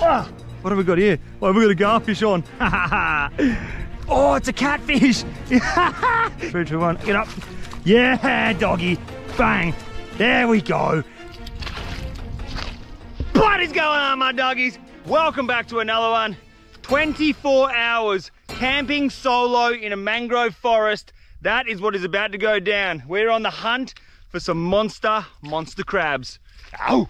Ah, what have we got here? Oh, we've got a garfish on. Oh, it's a catfish. 3, 2, 1, get up. Yeah, doggy. Bang. There we go. What is going on, my doggies? Welcome back to another one. 24 hours camping solo in a mangrove forest. That is what is about to go down. We're on the hunt for some monster crabs. Ow!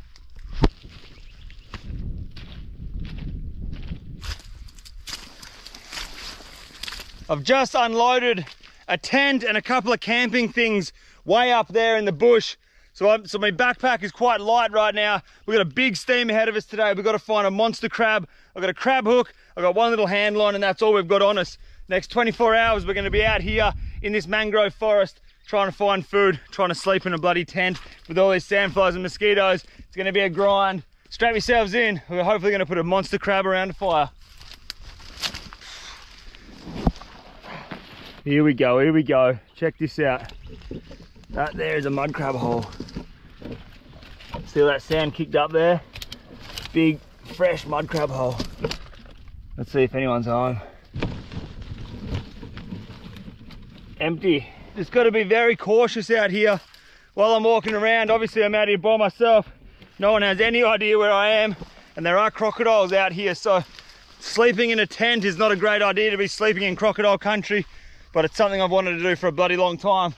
I've just unloaded a tent and a couple of camping things way up there in the bush. So my backpack is quite light right now. We've got a big steam ahead of us today. We've got to find a monster crab. I've got a crab hook. I've got one little hand line, and that's all we've got on us. Next 24 hours, we're going to be out here in this mangrove forest trying to find food, trying to sleep in a bloody tent with all these sandflies and mosquitoes. It's going to be a grind. Strap yourselves in. We're hopefully going to put a monster crab around the fire. Here we go, here we go. Check this out. That there is a mud crab hole. See all that sand kicked up there? Big, fresh mud crab hole. Let's see if anyone's home. Empty. Just got to be very cautious out here while I'm walking around. Obviously I'm out here by myself. No one has any idea where I am, and there are crocodiles out here, so sleeping in a tent is not a great idea to be sleeping in crocodile country, but it's something I've wanted to do for a bloody long time.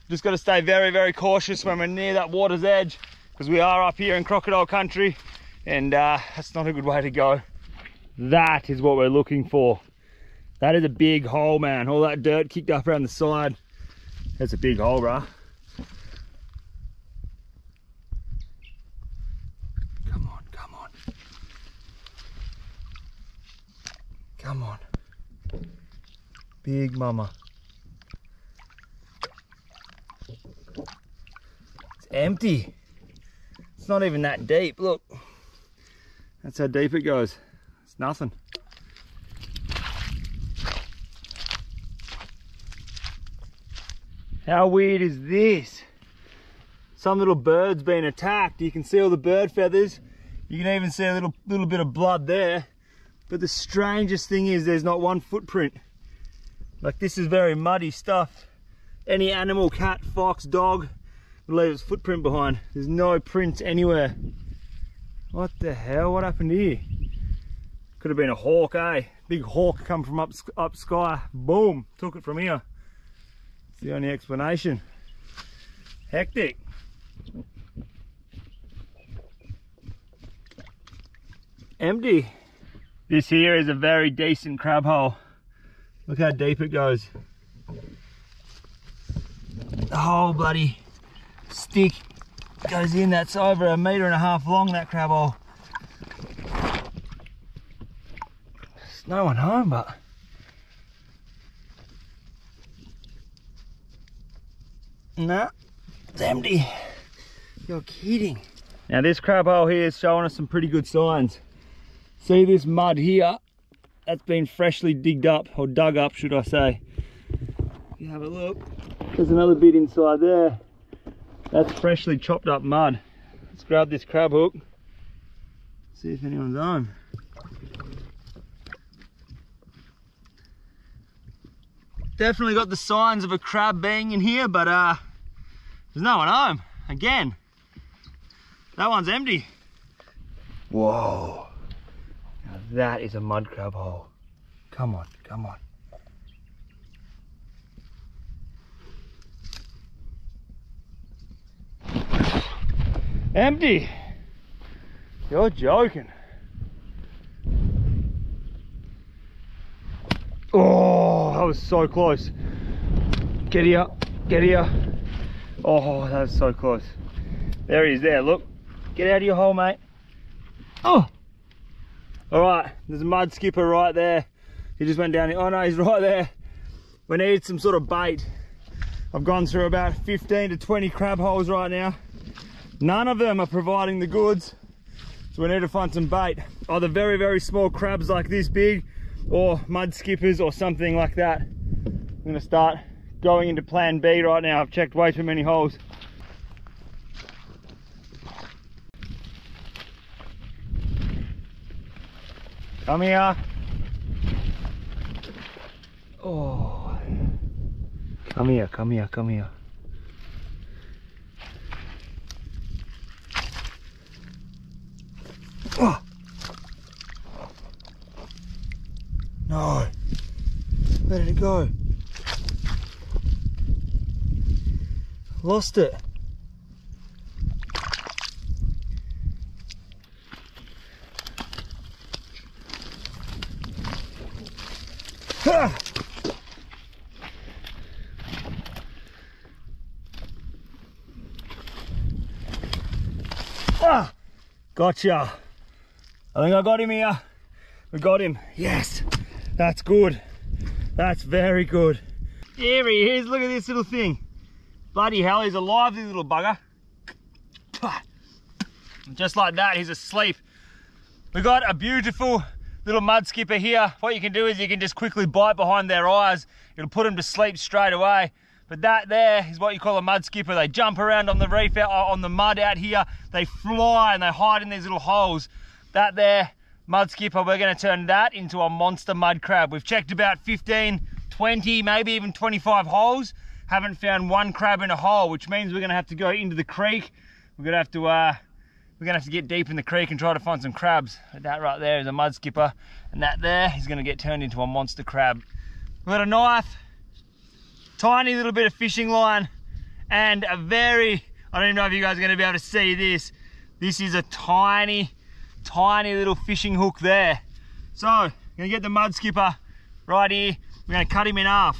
Just got to stay very, very cautious when we're near that water's edge, because we are up here in crocodile country, and that's not a good way to go. That is what we're looking for. That is a big hole, man. All that dirt kicked up around the side. That's a big hole, bruh. Come on, come on. Come on. Big mama. It's empty. It's not even that deep, look. That's how deep it goes. It's nothing. How weird is this? Some little bird's been attacked. You can see all the bird feathers. You can even see a little bit of blood there. But the strangest thing is there's not one footprint. Like, this is very muddy stuff. Any animal, cat, fox, dog, would leave its footprint behind. There's no prints anywhere. What the hell? What happened here? Could have been a hawk, eh? Big hawk come from up sky. Boom, took it from here. It's the only explanation. Hectic. Empty. This here is a very decent crab hole. Look how deep it goes. The whole bloody stick goes in. That's over 1.5 meters long, that crab hole. There's no one home, but nah, it's empty. You're kidding. Now this crab hole here is showing us some pretty good signs. See this mud here? That's been freshly digged up, or dug up should I say. If you have a look, there's another bit inside there. That's freshly chopped up mud. Let's grab this crab hook. See if anyone's home. Definitely got the signs of a crab being in here, but there's no one home. Again, that one's empty. Whoa. Now that is a mud crab hole. Come on, come on. Empty. You're joking. Oh, that was so close. Get here, get here. Oh, that was so close. There he is there, look. Get out of your hole, mate. Oh! Alright, there's a mud skipper right there. He just went down here. Oh no, he's right there. We need some sort of bait. I've gone through about 15 to 20 crab holes right now. None of them are providing the goods. So we need to find some bait. Either very, very small crabs like this big, or mud skippers or something like that. I'm gonna start going into plan B right now. I've checked way too many holes. Come here. Oh. Come here, come here, come here. Oh. No. Where did it go? Lost it. Ah. Ah. Gotcha. I think I got him here. We got him. Yes. That's good. That's very good. Here he is. Look at this little thing. Bloody hell, he's a lively little bugger. Just like that, he's asleep. We got a beautiful little mud skipper here. What you can do is you can just quickly bite behind their eyes. It'll put them to sleep straight away. But that there is what you call a mud skipper. They jump around on the reef, on the mud out here. They fly and they hide in these little holes. That there, mud skipper, we're gonna turn that into a monster mud crab. We've checked about 15, 20, maybe even 25 holes. Haven't found one crab in a hole, which means we're gonna have to go into the creek. We're gonna have to get deep in the creek and try to find some crabs. That right there is a mud skipper, and that there is gonna get turned into a monster crab. We've got a knife, tiny little bit of fishing line, and a very, I don't even know if you guys are gonna be able to see this. This is a tiny little fishing hook there. So, I'm gonna get the mud skipper right here. We're gonna cut him in half.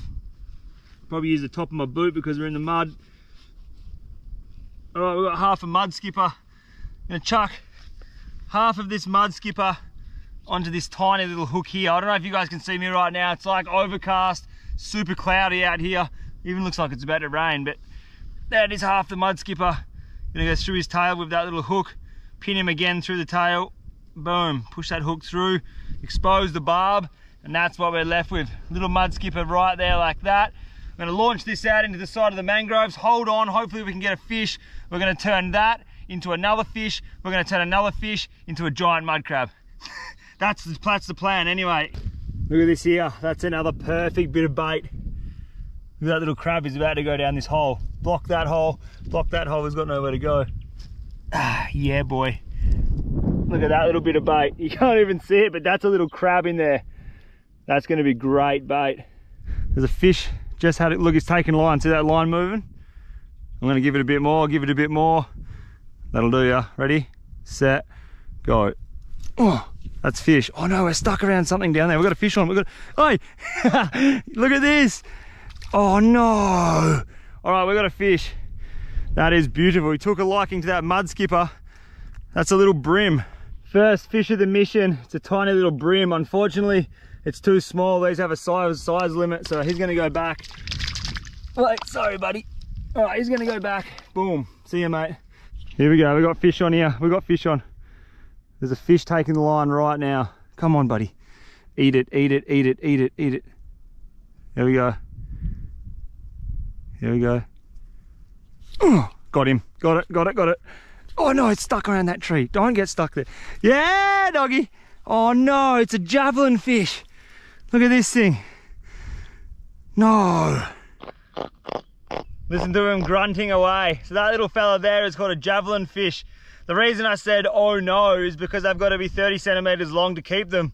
Probably use the top of my boot because we're in the mud. All right, we've got half a mud skipper. I'm gonna chuck half of this mud skipper onto this tiny little hook here. I don't know if you guys can see me right now. It's like overcast, super cloudy out here. Even looks like it's about to rain, but that is half the mud skipper. Gonna go through his tail with that little hook, pin him again through the tail, boom, push that hook through, expose the barb, and that's what we're left with. Little mud skipper right there like that. I'm gonna launch this out into the side of the mangroves. Hold on, hopefully we can get a fish. We're gonna turn that into another fish. We're gonna turn another fish into a giant mud crab. That's the plan anyway. Look at this here. That's another perfect bit of bait. Look at that little crab is about to go down this hole. Block that hole, he's got nowhere to go. Ah, yeah boy. Look at that little bit of bait. You can't even see it, but that's a little crab in there. That's gonna be great bait. There's a fish, just had it, look, it's taking line. See that line moving? I'm gonna give it a bit more, give it a bit more. That'll do ya. Ready, set, go. Oh, that's fish. Oh no, we're stuck around something down there. We've got a fish on, we've got, oi! Look at this. Oh no. All right, we've got a fish. That is beautiful. We took a liking to that mud skipper. That's a little brim. First fish of the mission. It's a tiny little brim. Unfortunately, it's too small. These have a size limit, so he's gonna go back. Wait, sorry buddy. All right, he's gonna go back. Boom, see you mate. Here we go, we got fish on here. We got fish on. There's a fish taking the line right now. Come on buddy. Eat it, eat it, eat it, eat it, eat it. There we go. Here we go. Oh, got him, got it, got it, got it. Oh no, it's stuck around that tree. Don't get stuck there. Yeah, doggy. Oh no, it's a javelin fish. Look at this thing. No. Listen to him grunting away. So that little fella there is called a javelin fish. The reason I said, oh no, is because they've got to be 30 centimeters long to keep them.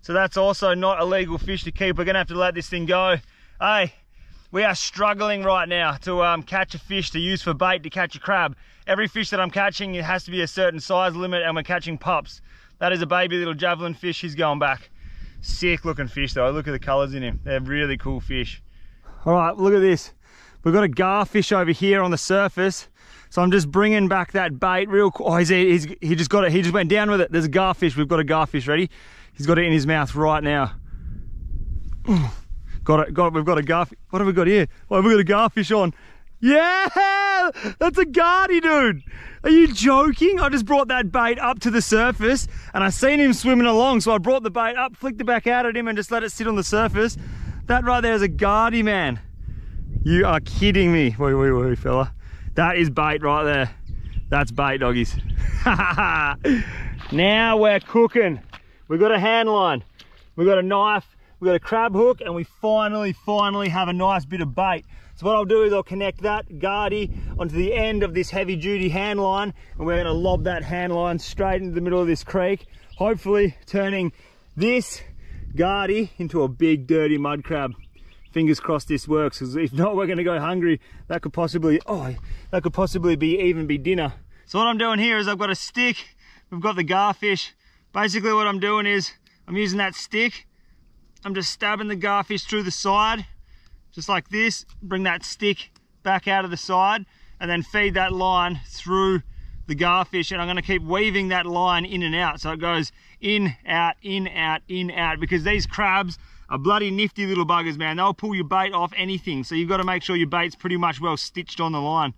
So that's also not a legal fish to keep. We're gonna have to let this thing go. Hey, we are struggling right now to catch a fish to use for bait to catch a crab. Every fish that I'm catching, it has to be a certain size limit, and we're catching pups. That is a baby little javelin fish. He's going back. Sick looking fish though. Look at the colors in him. They're really cool fish. All right, look at this. We've got a garfish over here on the surface. So I'm just bringing back that bait real quick. Oh, he just got it. He just went down with it. There's a garfish. We've got a garfish ready. He's got it in his mouth right now. Got it, got it. We've got a garfish. What have we got here? Oh, we've got a garfish on. Yeah, that's a gardy, dude. Are you joking? I just brought that bait up to the surface and I seen him swimming along. So I brought the bait up, flicked it back out at him and just let it sit on the surface. That right there is a gardy, man. You are kidding me. Wait, fella. That is bait right there. That's bait, doggies. Now we're cooking. We've got a hand line, we've got a knife, we've got a crab hook, and we finally have a nice bit of bait. So what I'll do is I'll connect that guardie onto the end of this heavy duty hand line, and we're gonna lob that hand line straight into the middle of this creek, hopefully turning this guardie into a big dirty mud crab. Fingers crossed this works, because if not, we're gonna go hungry. That could possibly, even be dinner. So what I'm doing here is I've got a stick, we've got the garfish. Basically what I'm doing is I'm using that stick, I'm just stabbing the garfish through the side, just like this, bring that stick back out of the side, and then feed that line through the garfish, and I'm gonna keep weaving that line in and out. So it goes in, out, in, out, in, out, because these crabs are bloody nifty little buggers, man. They'll pull your bait off anything. So you've got to make sure your bait's pretty much well stitched on the line.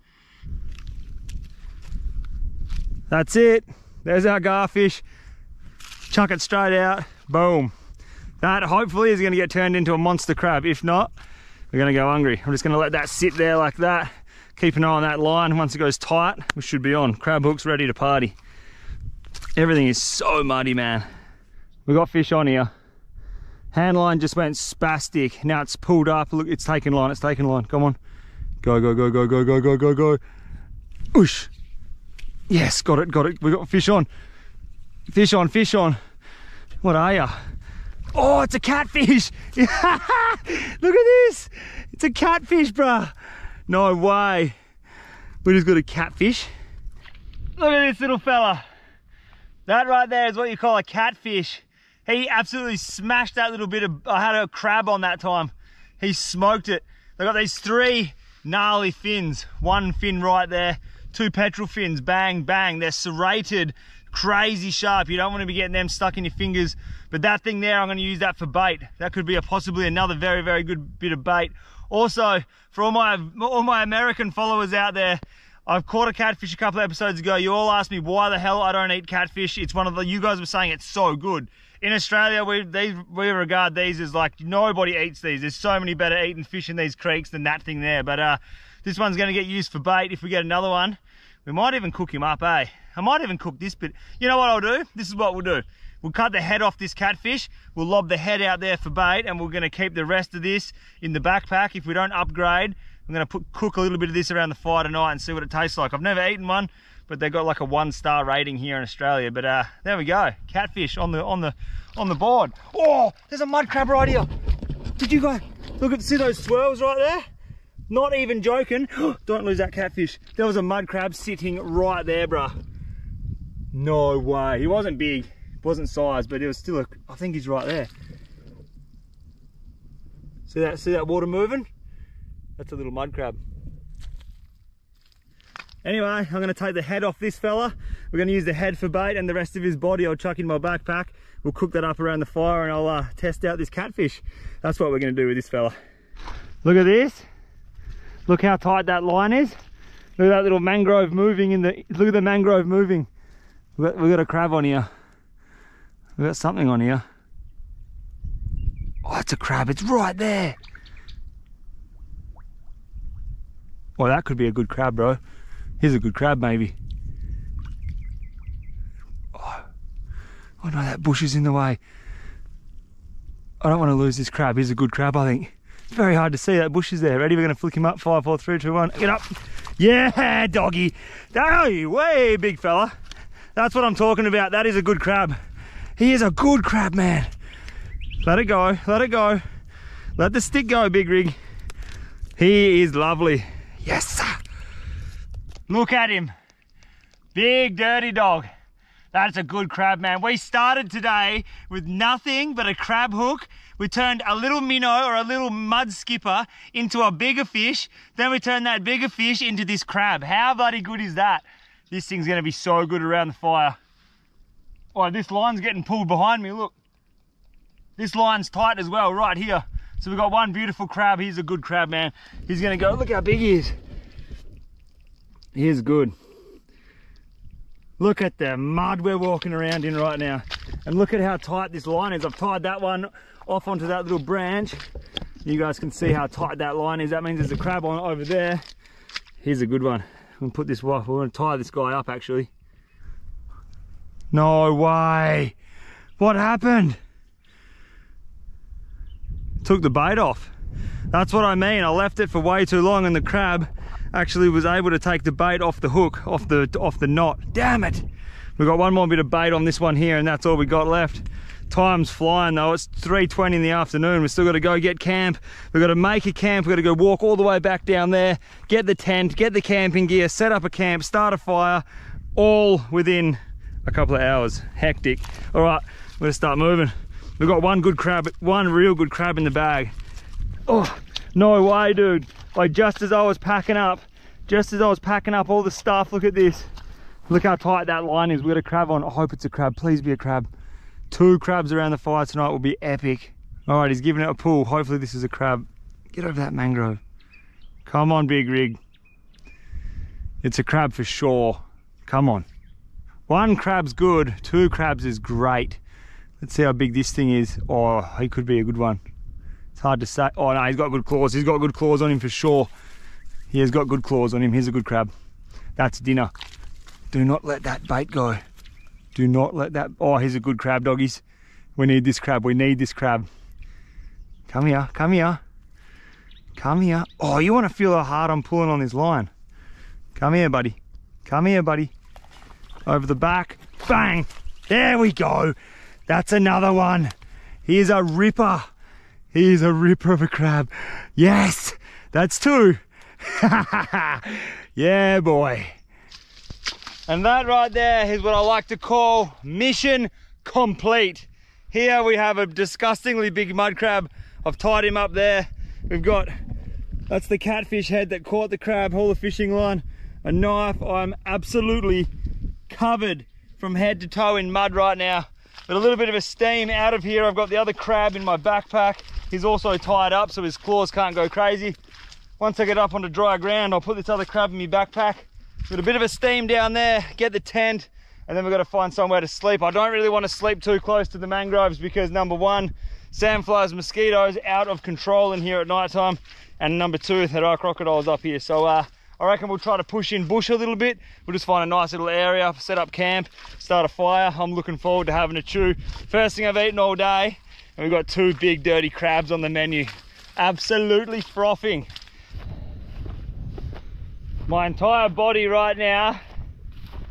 That's it. There's our garfish. Chuck it straight out. Boom. That hopefully is going to get turned into a monster crab. If not, we're going to go hungry. I'm just going to let that sit there like that. Keep an eye on that line. Once it goes tight, we should be on. Crab hooks ready to party. Everything is so muddy, man. We got fish on here. Hand line just went spastic. Now it's pulled up. Look, it's taking line. It's taking line. Come on. Go, go, go, go, go, go, go, go, go. Oosh. Yes, got it, got it. We got fish on. Fish on, fish on. What are ya? Oh, it's a catfish. Look at this. It's a catfish, bruh. No way. We just got a catfish. Look at this little fella. That right there is what you call a catfish. He absolutely smashed that little bit of, I had a crab on that time. He smoked it. They've got these 3 gnarly fins. One fin right there, 2 petrol fins, bang, bang. They're serrated, crazy sharp. You don't want to be getting them stuck in your fingers. But that thing there, I'm going to use that for bait. That could be possibly another very, very good bit of bait. Also, for all my American followers out there, I've caught a catfish a couple of episodes ago. You all asked me why the hell I don't eat catfish. It's one of the, you guys were saying it's so good. In Australia, we regard these as like, nobody eats these. There's so many better eating fish in these creeks than that thing there. But this one's gonna get used for bait. If we get another one, we might even cook him up, eh? I might even cook this bit. You know what I'll do? This is what we'll do. We'll cut the head off this catfish. We'll lob the head out there for bait, and we're gonna keep the rest of this in the backpack. If we don't upgrade, I'm gonna cook a little bit of this around the fire tonight and see what it tastes like. I've never eaten one, but they've got like a 1-star rating here in Australia. But there we go, catfish on the board. Oh, there's a mud crab right here. Did you guys see those swirls right there? Not even joking. Don't lose that catfish. There was a mud crab sitting right there, bruh. No way. He wasn't big, wasn't size, but it was still I think he's right there. See that water moving? That's a little mud crab. Anyway, I'm going to take the head off this fella. We're going to use the head for bait, and the rest of his body I'll chuck in my backpack. We'll cook that up around the fire, and I'll test out this catfish. That's what we're going to do with this fella. Look at this. Look how tight that line is. Look at that little mangrove moving look at the mangrove moving. We've got a crab on here. We've got something on here. Oh, it's a crab. It's right there. Well, that could be a good crab, bro. Here's a good crab, maybe. Oh no, that bush is in the way. I don't want to lose this crab. Here's a good crab, I think. It's very hard to see. That bush is there. Ready? We're going to flick him up. 5, 4, 3, 2, 1. Get up. Yeah, doggy. Hey, way big fella. That's what I'm talking about. That is a good crab. He is a good crab, man. Let it go. Let it go. Let the stick go, big rig. He is lovely. Yes, sir. Look at him. Big dirty dog. That's a good crab, man. We started today with nothing but a crab hook. We turned a little minnow or a little mud skipper into a bigger fish. Then we turned that bigger fish into this crab. How bloody good is that? This thing's gonna be so good around the fire. Oh, this line's getting pulled behind me, look. This line's tight as well, right here. So we've got one beautiful crab. He's a good crab, man. He's gonna go, look how big he is. He is good. Look at the mud we're walking around in right now. And look at how tight this line is. I've tied that one off onto that little branch. You guys can see how tight that line is. That means there's a crab on over there. Here's a good one. We'll put this, we're gonna tie this guy up actually. No way. What happened? Took the bait off. That's what I mean. I left it for way too long and the crab actually was able to take the bait off the hook, off the knot. Damn it. We've got one more bit of bait on this one here and that's all we got left. Time's flying though. It's 3:20 in the afternoon. We've still got to go get camp. We've got to make a camp. We've got to go walk all the way back down there, get the tent, get the camping gear, set up a camp, start a fire, all within a couple of hours. Hectic. All right, we're gonna start moving. We've got one good crab, one real good crab in the bag. Oh, no way, dude. Like just as I was packing up all the stuff, look at this. Look how tight that line is. We've got a crab on. I hope it's a crab. Please be a crab. 2 crabs around the fire tonight will be epic. All right, he's giving it a pull. Hopefully this is a crab. Get over that mangrove. Come on, big rig. It's a crab for sure. Come on. 1 crab's good, 2 crabs is great. Let's see how big this thing is. Oh, he could be a good one. It's hard to say. Oh no, he's got good claws. He's got good claws on him for sure. He has got good claws on him. Here's a good crab. That's dinner. Do not let that bait go. Do not let that. Oh, here's a good crab, doggies. We need this crab. We need this crab. Come here. Come here. Come here. Oh, you want to feel how hard I'm pulling on this line. Come here, buddy. Come here, buddy. Over the back. Bang. There we go. That's another one. Here's a ripper. Here's a ripper of a crab. Yes. That's 2. Yeah, boy. And that right there is what I like to call mission complete. Here we have a disgustingly big mud crab. I've tied him up there. We've got, that's the catfish head that caught the crab, all the fishing line, a knife. I'm absolutely covered from head to toe in mud right now. But a little bit of a steam out of here. I've got the other crab in my backpack. He's also tied up so his claws can't go crazy. Once I get up onto dry ground, I'll put this other crab in my backpack. Got a bit of a steam down there, get the tent, and then we've got to find somewhere to sleep. I don't really want to sleep too close to the mangroves because number 1, sandflies, mosquitoes out of control in here at night time, and number 2, there are crocodiles up here. So I reckon we'll try to push in bush a little bit. We'll just find a nice little area, set up camp, start a fire. I'm looking forward to having a chew. First thing I've eaten all day, and we've got 2 big dirty crabs on the menu. Absolutely frothing. My entire body right now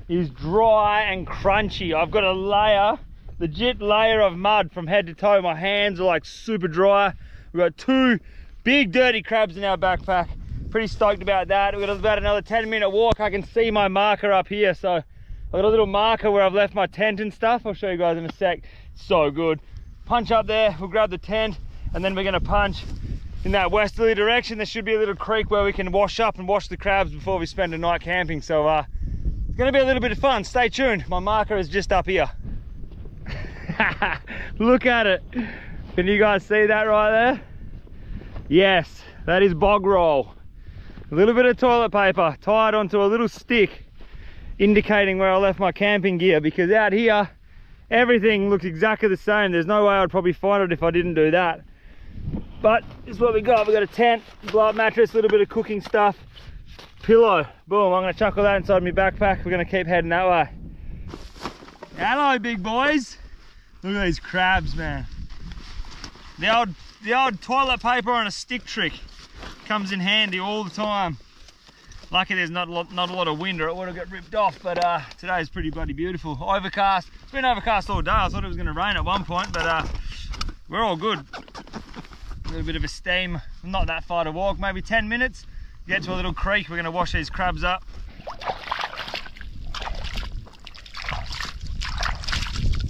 is dry and crunchy. I've got a layer, legit layer of mud from head to toe. My hands are like super dry. We've got 2 big dirty crabs in our backpack. Pretty stoked about that. We've got about another 10-minute walk. I can see my marker up here. So I've got a little marker where I've left my tent and stuff. I'll show you guys in a sec. So good. Punch up there, we'll grab the tent, and then we're gonna punch in that westerly direction. There should be a little creek where we can wash up and wash the crabs before we spend a night camping. So it's gonna be a little bit of fun. Stay tuned. My marker is just up here. Look at it. Can you guys see that right there? Yes, that is bog roll. A little bit of toilet paper tied onto a little stick indicating where I left my camping gear, because out here everything looks exactly the same. There's no way I'd probably find it if I didn't do that. But this is what we got. We got a tent, blow up mattress, a little bit of cooking stuff, pillow. Boom, I'm gonna chuck all that inside my backpack. We're gonna keep heading that way. Hello, big boys. Look at these crabs, man. The old toilet paper on a stick trick comes in handy all the time. Lucky there's not a lot of wind or it would have got ripped off, but today's pretty bloody beautiful. Overcast. It's been overcast all day. I thought it was gonna rain at one point, but we're all good. A little bit of a steam, not that far to walk, maybe 10 minutes. Get to a little creek, we're gonna wash these crabs up.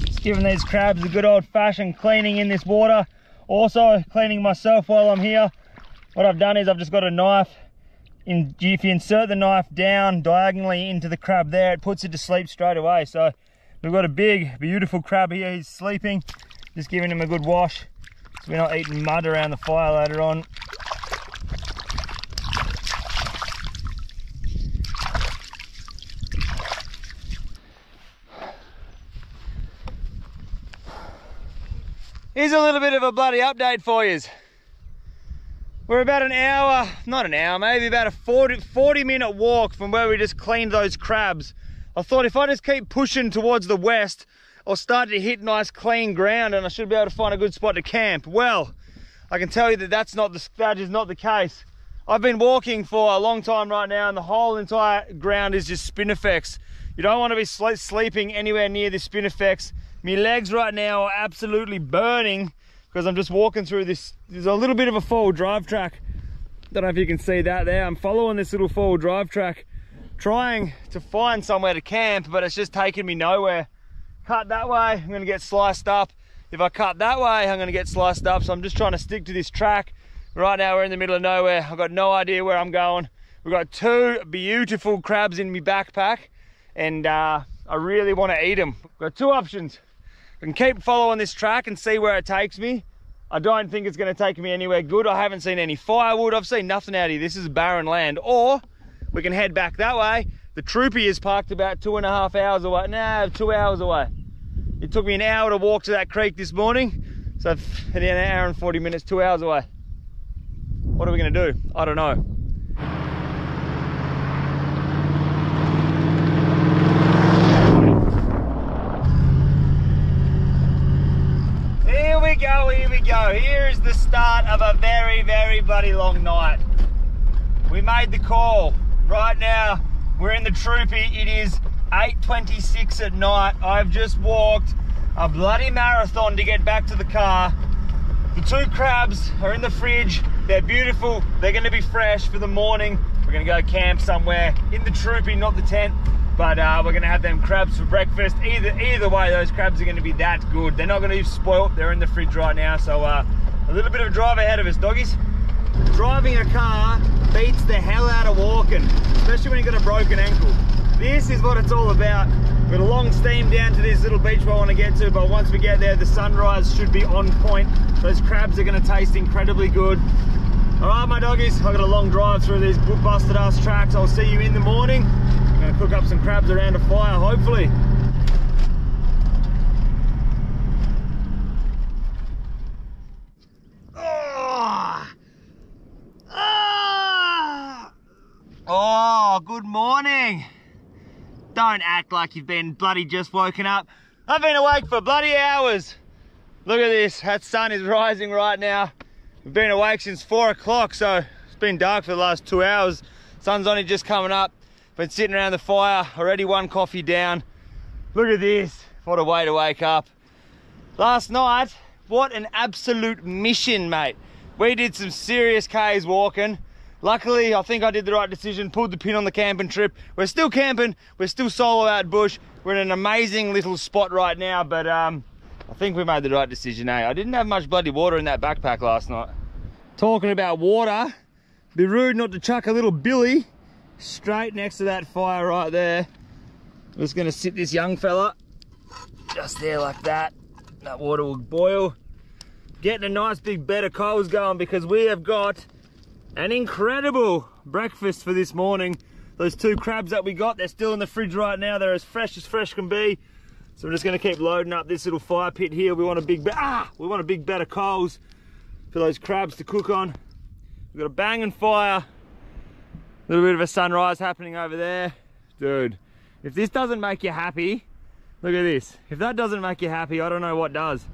Just giving these crabs a good old fashioned cleaning in this water. Also cleaning myself while I'm here. What I've done is I've just got a knife. If you insert the knife down diagonally into the crab there, it puts it to sleep straight away. So we've got a big, beautiful crab here. He's sleeping. Just giving him a good wash, so we're not eating mud around the fire later on. Here's a little bit of a bloody update for you. We're about an hour, not an hour, maybe about a 40-minute walk from where we just cleaned those crabs. I thought if I just keep pushing towards the west, I'll start to hit nice clean ground and I should be able to find a good spot to camp. Well, I can tell you that that is not the case. I've been walking for a long time right now and the whole entire ground is just spinifex. You don't want to be sleeping anywhere near the spinifex. My legs right now are absolutely burning because I'm just walking through this. There's a little bit of a four-wheel drive track. Don't know if you can see that there. I'm following this little four-wheel drive track, trying to find somewhere to camp, but it's just taking me nowhere. Cut that way, I'm gonna get sliced up. If I cut that way, I'm gonna get sliced up. So I'm just trying to stick to this track. Right now we're in the middle of nowhere. I've got no idea where I'm going. We've got two beautiful crabs in my backpack and I really want to eat them. We've got two options. I can keep following this track and see where it takes me. I don't think it's going to take me anywhere good. I haven't seen any firewood. I've seen nothing out here. This is barren land. Or we can head back that way. The troopy is parked about 2.5 hours away. No, 2 hours away. It took me an hour to walk to that creek this morning. So an hour and 40 minutes, 2 hours away. What are we going to do? I don't know. Here we go, here we go. Here is the start of a very, very bloody long night. We made the call. Right now, we're in the troopy. It is 8:26 at night. I've just walked a bloody marathon to get back to the car. The two crabs are in the fridge. They're beautiful. They're going to be fresh for the morning. We're going to go camp somewhere in the troopy, not the tent. But we're going to have them crabs for breakfast. Either way, those crabs are going to be that good. They're not going to be spoilt. They're in the fridge right now. So a little bit of a drive ahead of us, doggies. Driving a car beats the hell out of walking, especially when you've got a broken ankle. This is what it's all about. We've got a long steam down to this little beach we want to get to, but once we get there, the sunrise should be on point. Those crabs are going to taste incredibly good. All right, my doggies, I've got a long drive through these busted ass tracks. I'll see you in the morning. I'm going to cook up some crabs around a fire, hopefully. Oh, good morning. Don't act like you've been bloody just woken up. I've been awake for bloody hours. Look at this, that sun is rising right now. We've been awake since 4 o'clock, so it's been dark for the last 2 hours. Sun's only just coming up. Been sitting around the fire, already one coffee down. Look at this, what a way to wake up. Last night, what an absolute mission, mate. We did some serious Ks walking. Luckily, I think I did the right decision, pulled the pin on the camping trip. We're still camping, we're still solo out bush. We're in an amazing little spot right now, but I think we made the right decision, eh? I didn't have much bloody water in that backpack last night. Talking about water, be rude not to chuck a little billy straight next to that fire right there. I'm just gonna sit this young fella just there like that. That water will boil. Getting a nice big bed of coals going because we have got an incredible breakfast for this morning. Those two crabs that we got, they're still in the fridge right now. They're as fresh can be. So I'm just gonna keep loading up this little fire pit here. We want a big bed of coals for those crabs to cook on. We've got a banging fire. A little bit of a sunrise happening over there. Dude, if this doesn't make you happy, look at this. If that doesn't make you happy, I don't know what does.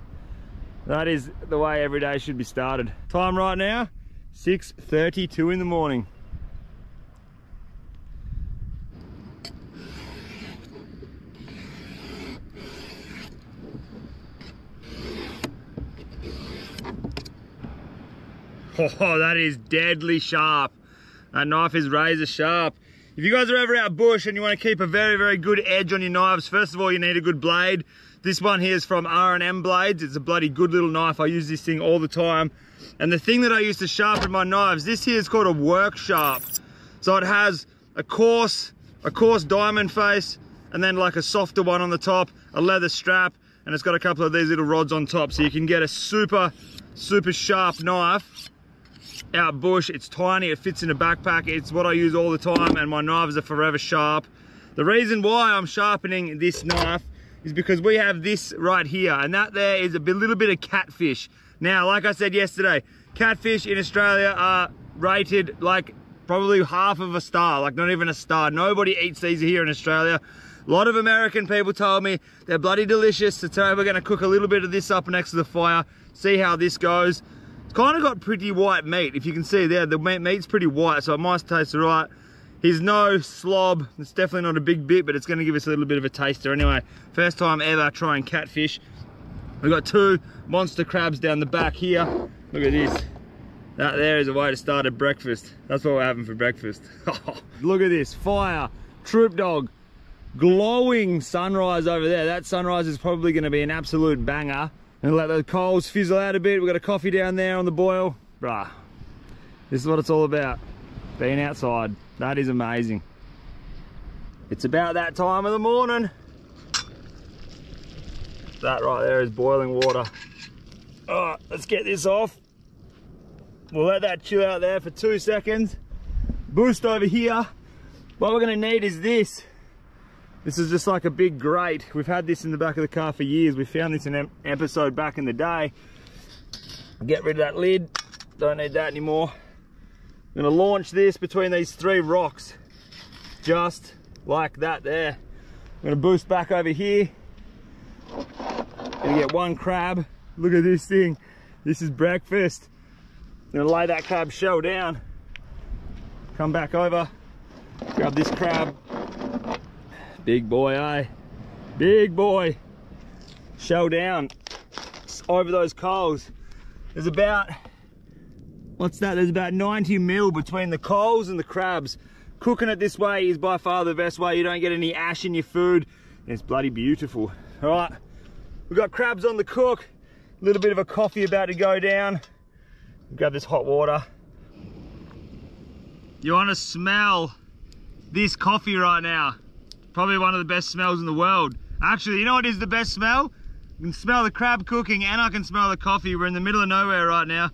That is the way every day should be started. Time right now, 6:32 in the morning. Oh, that is deadly sharp. That knife is razor sharp. If you guys are ever out bush and you want to keep a very, very good edge on your knives, first of all, you need a good blade. This one here is from R&M Blades. It's a bloody good little knife. I use this thing all the time. And the thing that I use to sharpen my knives, this here is called a work sharp. So it has a coarse diamond face, and then like a softer one on the top, a leather strap, and it's got a couple of these little rods on top. So you can get a super, super sharp knife out bush. It's tiny, it fits in a backpack. It's what I use all the time, and my knives are forever sharp. The reason why I'm sharpening this knife is because we have this right here, and that there is a little bit of catfish. Now, like I said yesterday, catfish in Australia are rated like probably half of a star, like not even a star. Nobody eats these here in Australia. A lot of American people told me they're bloody delicious. So today we're gonna cook a little bit of this up next to the fire, see how this goes. It's kind of got pretty white meat. If you can see there, the meat's pretty white, so it might taste all right. He's no slob. It's definitely not a big bit, but it's gonna give us a little bit of a taster anyway. First time ever trying catfish. We've got 2 monster crabs down the back here. Look at this. That there is a way to start a breakfast. That's what we're having for breakfast. Look at this, fire, troop dog, glowing sunrise over there. That sunrise is probably gonna be an absolute banger. And let the coals fizzle out a bit. We've got a coffee down there on the boil. Bruh, this is what it's all about, being outside. That is amazing. It's about that time of the morning. That right there is boiling water. All right, let's get this off. We'll let that chill out there for 2 seconds. Boost over here. What we're gonna need is this. This is just like a big grate. We've had this in the back of the car for years. We found this in an episode back in the day. Get rid of that lid. Don't need that anymore. I'm gonna launch this between these 3 rocks. Just like that there. I'm gonna boost back over here. Gonna get 1 crab. Look at this thing. This is breakfast. I'm gonna lay that crab shell down. Come back over. Grab this crab. Big boy, eh? Big boy. Shell down over those coals. There's about, what's that? There's about 90 mil between the coals and the crabs. Cooking it this way is by far the best way. You don't get any ash in your food. It's bloody beautiful. All right, we've got crabs on the cook. A little bit of a coffee about to go down. Grab this hot water. You want to smell this coffee right now? Probably one of the best smells in the world. Actually, you know what is the best smell? You can smell the crab cooking and I can smell the coffee. We're in the middle of nowhere right now.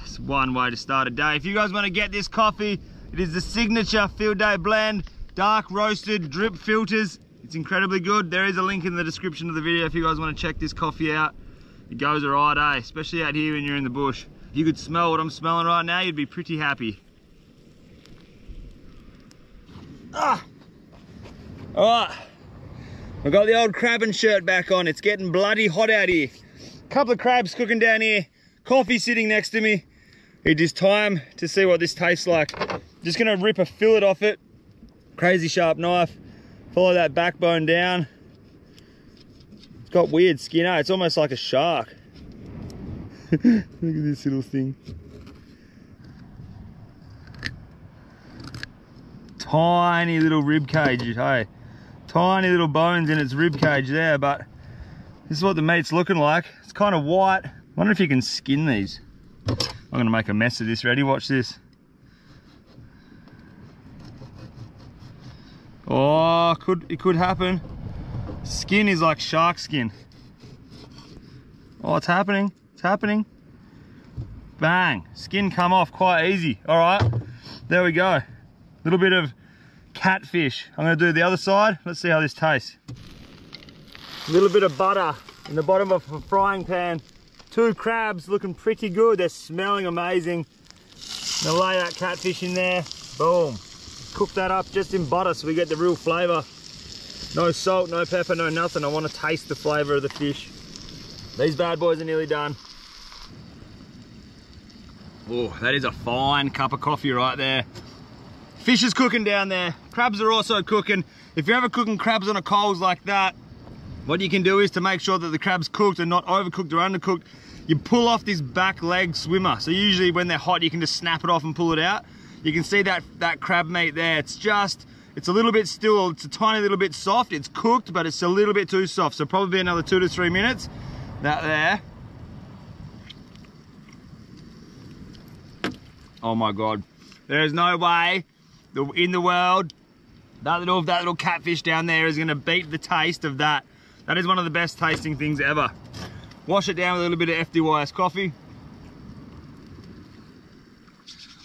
It's one way to start a day. If you guys want to get this coffee, it is the signature Field Day Blend, dark roasted drip filters. It's incredibly good. There is a link in the description of the video if you guys want to check this coffee out. It goes alright, eh? Especially out here when you're in the bush. If you could smell what I'm smelling right now, you'd be pretty happy. Ah! Alright, I've got the old crabbing shirt back on. It's getting bloody hot out here. Couple of crabs cooking down here, coffee sitting next to me. It is time to see what this tastes like. Just gonna rip a fillet off it. Crazy sharp knife. Follow that backbone down. It's got weird skin, eh? It's almost like a shark. Look at this little thing. Tiny little rib cage, hey. Tiny little bones in its rib cage there, but this is what the meat's looking like. It's kind of white. I wonder if you can skin these. I'm gonna make a mess of this. Ready? Watch this. Oh, it could happen. Skin is like shark skin. Oh, it's happening. It's happening. Bang. Skin come off quite easy. All right, there we go. Little bit of catfish. I'm gonna do the other side. Let's see how this tastes. A little bit of butter in the bottom of a frying pan. 2 crabs looking pretty good. They're smelling amazing. I'm gonna lay that catfish in there. Boom. Cook that up just in butter so we get the real flavor. No salt, no pepper, no nothing. I want to taste the flavor of the fish. These bad boys are nearly done. Oh, that is a fine cup of coffee right there. Fish is cooking down there. Crabs are also cooking. If you're ever cooking crabs on a coals like that, what you can do is to make sure that the crab's cooked and not overcooked or undercooked, you pull off this back leg swimmer. So usually when they're hot, you can just snap it off and pull it out. You can see that crab meat there. It's a little bit still, it's a tiny little bit soft. It's cooked, but it's a little bit too soft. So probably another 2 to 3 minutes. That there. Oh my God. There's no way in the world that little catfish down there is gonna beat the taste of that. That is one of the best tasting things ever. Wash it down with a little bit of FDYS coffee.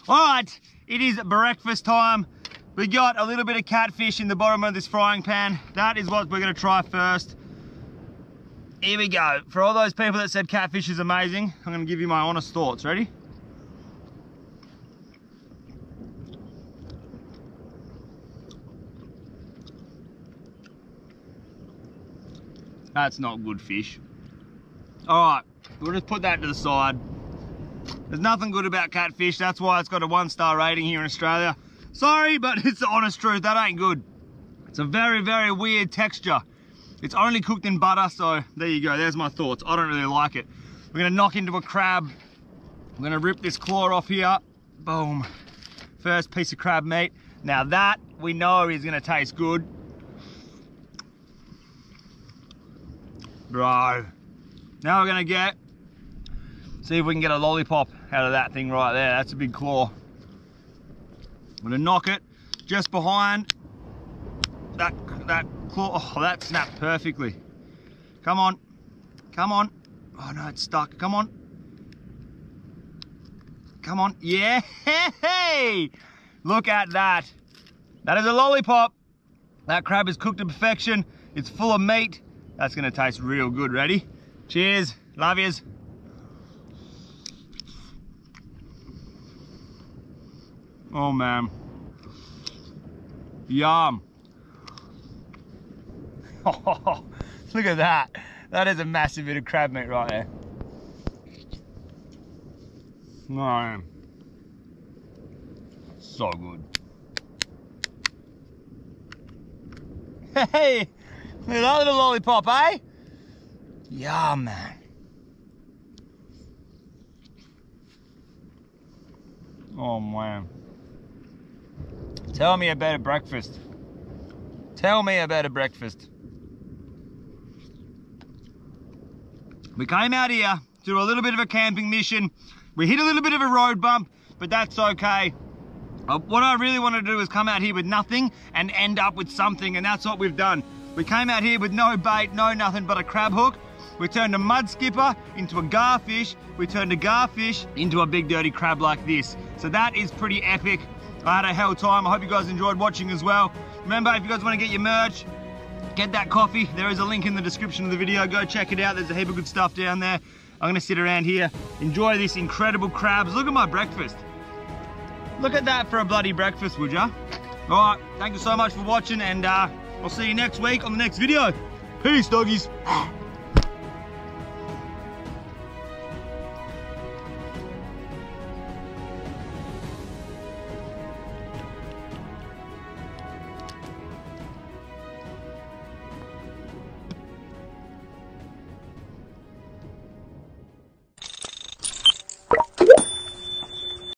All right, it is breakfast time. We got a little bit of catfish in the bottom of this frying pan. That is what we're gonna try first. Here we go. For all those people that said catfish is amazing, I'm gonna give you my honest thoughts. Ready? That's not good fish. All right, we'll just put that to the side. There's nothing good about catfish. That's why it's got a 1-star rating here in Australia. Sorry, but it's the honest truth. That ain't good. It's a very, very weird texture. It's only cooked in butter, so there you go. There's my thoughts. I don't really like it. We're gonna knock into a crab. I'm gonna rip this claw off here. Boom. First piece of crab meat. Now that we know is gonna taste good. Bro. Now we're gonna see if we can get a lollipop out of that thing right there. That's a big claw. I'm gonna knock it just behind that claw. Oh, that snapped perfectly. Come on, come on. Oh no, it's stuck. Come on. Come on. Yeah, hey! Look at that. That is a lollipop. That crab is cooked to perfection. It's full of meat. That's gonna taste real good. Ready? Cheers. Love yous. Oh man. Yum. Oh, look at that. That is a massive bit of crab meat right there. No. So good. Hey, look at that little lollipop, eh? Yum, man. Oh man. Tell me about a breakfast. Tell me about a breakfast. We came out here to do a little bit of a camping mission. We hit a little bit of a road bump, but that's okay. What I really want to do is come out here with nothing and end up with something, and that's what we've done. We came out here with no bait, no nothing but a crab hook. We turned a mud skipper into a garfish. We turned a garfish into a big dirty crab like this. So that is pretty epic. I had a hell time. I hope you guys enjoyed watching as well. Remember, if you guys want to get your merch, get that coffee. There is a link in the description of the video. Go check it out. There's a heap of good stuff down there. I'm going to sit around here, enjoy this incredible crabs. Look at my breakfast. Look at that for a bloody breakfast, would ya? All right, thank you so much for watching, and I'll see you next week on the next video. Peace, doggies.